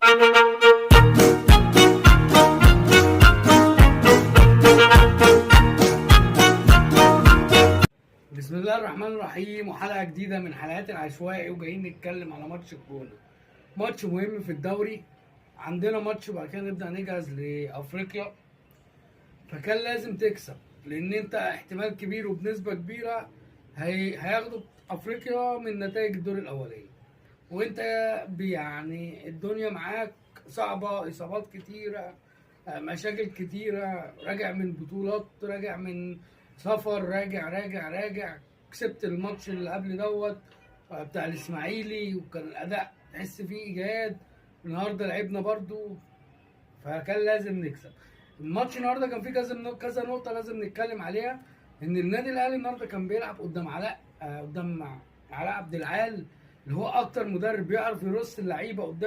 بسم الله الرحمن الرحيم، وحلقة جديدة من حلقات العشوائي، وجايين نتكلم على ماتش الجونة. ماتش مهم في الدوري، عندنا ماتش وبعد كده نبدأ نجهز لأفريقيا، فكان لازم تكسب لأن أنت احتمال كبير وبنسبة كبيرة هياخدوا أفريقيا من نتائج الدور الأولاني، وأنت يعني الدنيا معاك صعبة، إصابات كتيرة، مشاكل كتيرة، راجع من بطولات، راجع من سفر، راجع كسبت الماتش اللي قبل دوت بتاع الاسماعيلي، وكان الاداء تحس فيه اجهاد. النهارده لعبنا برضو، فكان لازم نكسب. الماتش النهارده كان فيه كذا نقطة لازم نتكلم عليها. ان النادي الاهلي النهارده كان بيلعب قدام قدام علاء عبد العال، اللي هو اكتر مدرب بيعرف يرص اللعيبة قدام